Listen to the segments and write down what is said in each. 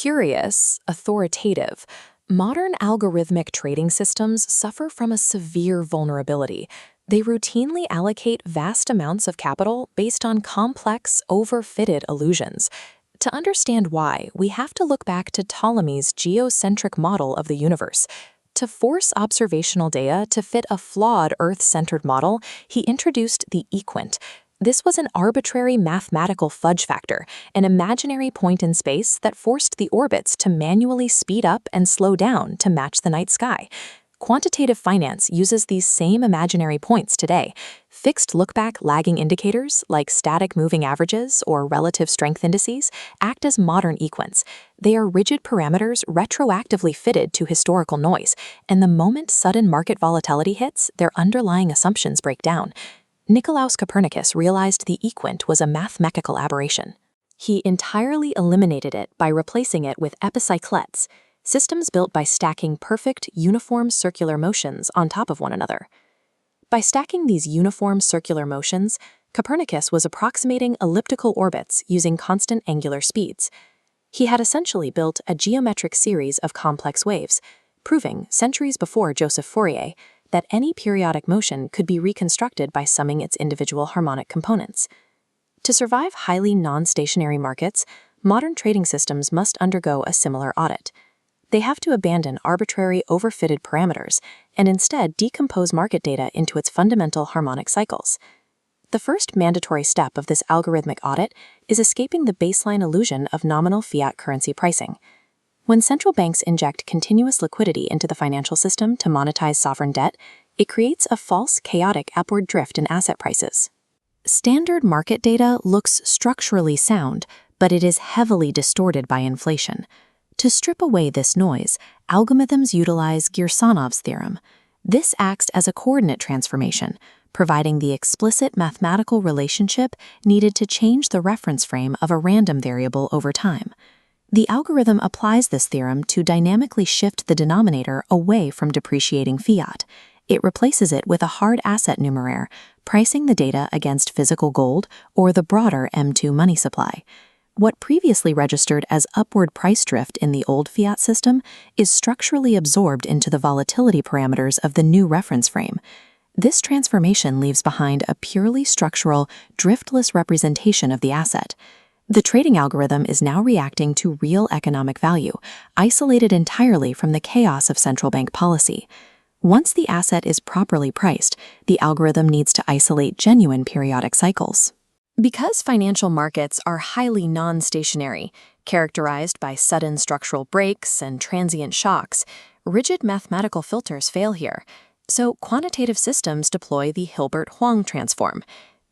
curious, authoritative, modern algorithmic trading systems suffer from a severe vulnerability. They routinely allocate vast amounts of capital based on complex, overfitted illusions. To understand why, we have to look back to Ptolemy's geocentric model of the universe. To force observational data to fit a flawed Earth-centered model, he introduced the equant. This was an arbitrary mathematical fudge factor, an imaginary point in space that forced the orbits to manually speed up and slow down to match the night sky. Quantitative finance uses these same imaginary points today. Fixed look-back lagging indicators, like static moving averages or relative strength indices, act as modern equants. They are rigid parameters retroactively fitted to historical noise, and the moment sudden market volatility hits, their underlying assumptions break down. Nicolaus Copernicus realized the equant was a mathematical aberration. He entirely eliminated it by replacing it with epicyclettes, systems built by stacking perfect, uniform circular motions on top of one another. By stacking these uniform circular motions, Copernicus was approximating elliptical orbits using constant angular speeds. He had essentially built a geometric series of complex waves, proving, centuries before Joseph Fourier, that any periodic motion could be reconstructed by summing its individual harmonic components. To survive highly non-stationary markets, modern trading systems must undergo a similar audit. They have to abandon arbitrary, overfitted parameters and instead decompose market data into its fundamental harmonic cycles. The first mandatory step of this algorithmic audit is escaping the baseline illusion of nominal fiat currency pricing. When central banks inject continuous liquidity into the financial system to monetize sovereign debt, it creates a false, chaotic upward drift in asset prices. Standard market data looks structurally sound, but it is heavily distorted by inflation. To strip away this noise, algorithms utilize Girsonov's theorem. This acts as a coordinate transformation, providing the explicit mathematical relationship needed to change the reference frame of a random variable over time. The algorithm applies this theorem to dynamically shift the denominator away from depreciating fiat. It replaces it with a hard asset numeraire, pricing the data against physical gold or the broader M2 money supply. What previously registered as upward price drift in the old fiat system is structurally absorbed into the volatility parameters of the new reference frame. This transformation leaves behind a purely structural, driftless representation of the asset. The trading algorithm is now reacting to real economic value, isolated entirely from the chaos of central bank policy. Once the asset is properly priced, the algorithm needs to isolate genuine periodic cycles. Because financial markets are highly non-stationary, characterized by sudden structural breaks and transient shocks, rigid mathematical filters fail here. So quantitative systems deploy the Hilbert-Huang transform.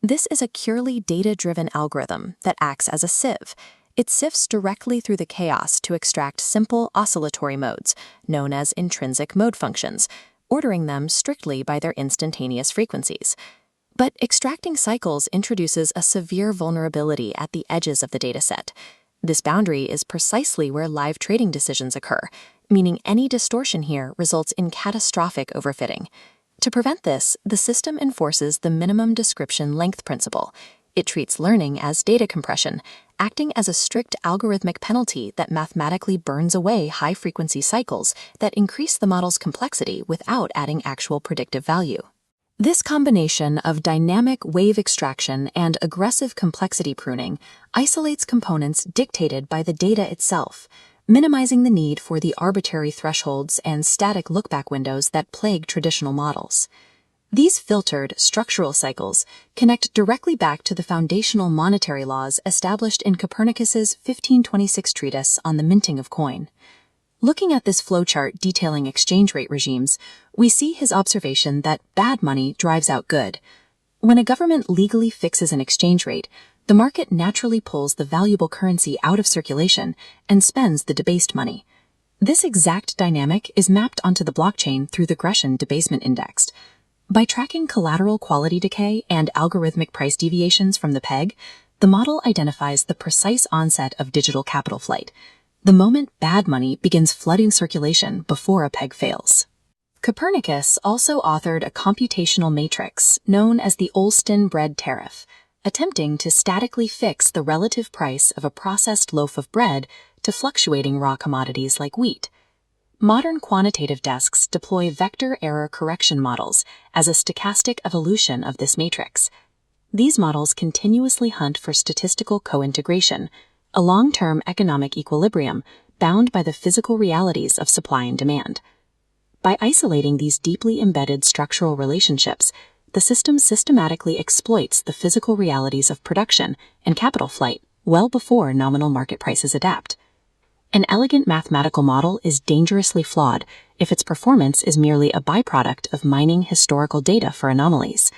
This is a purely data-driven algorithm that acts as a sieve. It sifts directly through the chaos to extract simple oscillatory modes, known as intrinsic mode functions, ordering them strictly by their instantaneous frequencies. But extracting cycles introduces a severe vulnerability at the edges of the dataset. This boundary is precisely where live trading decisions occur, meaning any distortion here results in catastrophic overfitting. To prevent this, the system enforces the minimum description length principle. It treats learning as data compression, acting as a strict algorithmic penalty that mathematically burns away high-frequency cycles that increase the model's complexity without adding actual predictive value. This combination of dynamic wave extraction and aggressive complexity pruning isolates components dictated by the data itself, minimizing the need for the arbitrary thresholds and static look-back windows that plague traditional models. These filtered, structural cycles connect directly back to the foundational monetary laws established in Copernicus's 1526 treatise on the minting of coin. Looking at this flowchart detailing exchange rate regimes, we see his observation that bad money drives out good. When a government legally fixes an exchange rate, the market naturally pulls the valuable currency out of circulation and spends the debased money. This exact dynamic is mapped onto the blockchain through the Gresham Debasement Index. By tracking collateral quality decay and algorithmic price deviations from the peg, the model identifies the precise onset of digital capital flight, the moment bad money begins flooding circulation before a peg fails. Copernicus also authored a computational matrix known as the Olsztyn bread tariff, attempting to statically fix the relative price of a processed loaf of bread to fluctuating raw commodities like wheat. Modern quantitative desks deploy vector error correction models as a stochastic evolution of this matrix. These models continuously hunt for statistical co-integration, a long-term economic equilibrium bound by the physical realities of supply and demand. By isolating these deeply embedded structural relationships, the system systematically exploits the physical realities of production and capital flight well before nominal market prices adapt. An elegant mathematical model is dangerously flawed if its performance is merely a byproduct of mining historical data for anomalies.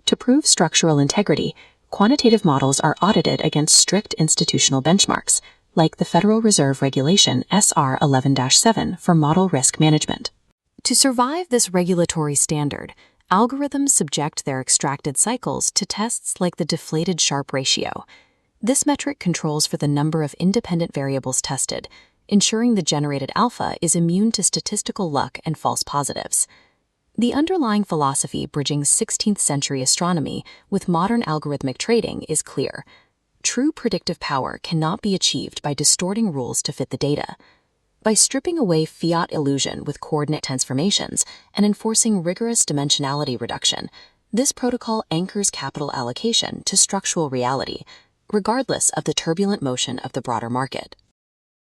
To prove structural integrity, quantitative models are audited against strict institutional benchmarks, like the Federal Reserve Regulation SR 11-7 for model risk management. To survive this regulatory standard, algorithms subject their extracted cycles to tests like the deflated Sharpe ratio. This metric controls for the number of independent variables tested, ensuring the generated alpha is immune to statistical luck and false positives. The underlying philosophy bridging 16th century astronomy with modern algorithmic trading is clear. True predictive power cannot be achieved by distorting rules to fit the data. By stripping away fiat illusion with coordinate transformations and enforcing rigorous dimensionality reduction, this protocol anchors capital allocation to structural reality, regardless of the turbulent motion of the broader market.